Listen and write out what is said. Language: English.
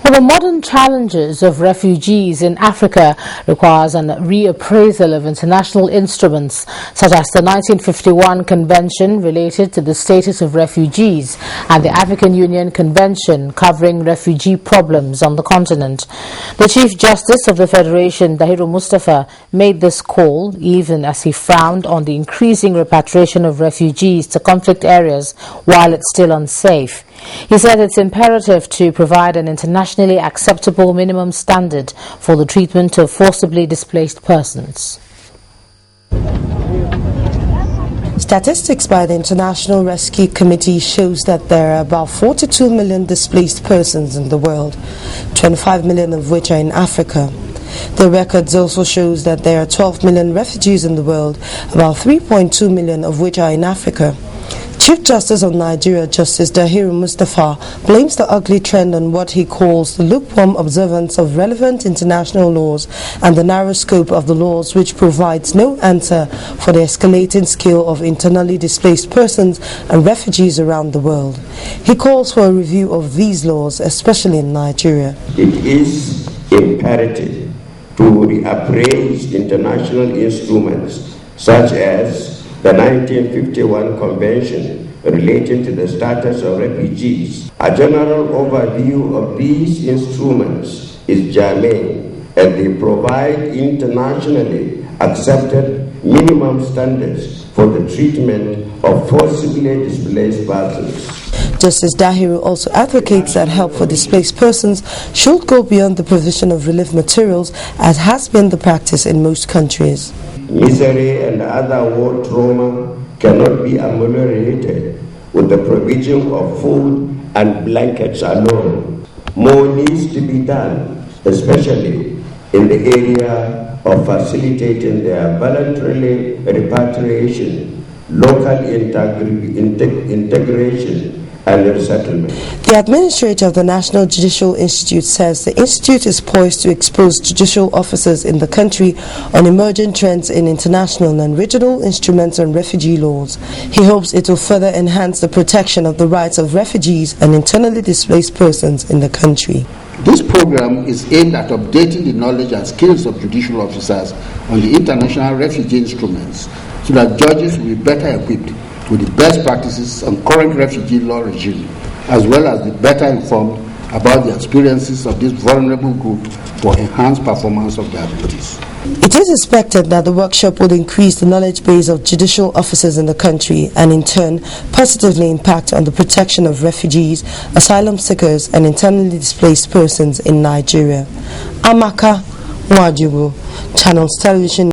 Well, the modern challenges of refugees in Africa requires an reappraisal of international instruments such as the 1951 Convention related to the status of refugees and the African Union Convention covering refugee problems on the continent. The Chief Justice of the Federation, Dahiru Mustafa, made this call even as he frowned on the increasing repatriation of refugees to conflict areas while it's still unsafe. He said it's imperative to provide an internationally acceptable minimum standard for the treatment of forcibly displaced persons. Statistics by the International Rescue Committee shows that there are about 42 million displaced persons in the world, 25 million of which are in Africa. The records also shows that there are 12 million refugees in the world, about 3.2 million of which are in Africa. Chief Justice of Nigeria, Justice Dahiru Mustafa, blames the ugly trend on what he calls the lukewarm observance of relevant international laws and the narrow scope of the laws, which provides no answer for the escalating scale of internally displaced persons and refugees around the world. He calls for a review of these laws, especially in Nigeria. It is imperative to reappraise international instruments such as the 1951 Convention relating to the status of refugees. A general overview of these instruments is germane, and they provide internationally accepted minimum standards for the treatment of forcibly displaced persons. Justice Dahiru also advocates that help for displaced persons should go beyond the provision of relief materials, as has been the practice in most countries. Misery and other war trauma cannot be ameliorated with the provision of food and blankets alone. More needs to be done, especially in the area of facilitating their voluntary repatriation, local integration, and resettlement. The administrator of the National Judicial Institute says the institute is poised to expose judicial officers in the country on emerging trends in international and regional instruments on refugee laws. He hopes it will further enhance the protection of the rights of refugees and internally displaced persons in the country. This program is aimed at updating the knowledge and skills of judicial officers on the international refugee instruments so that judges will be better equipped with the best practices on current refugee law regime, as well as be better informed about the experiences of this vulnerable group for enhanced performance of their duties. It is expected that the workshop will increase the knowledge base of judicial officers in the country and in turn positively impact on the protection of refugees, asylum seekers and internally displaced persons in Nigeria. Amaka Mwajugu, Channels Television.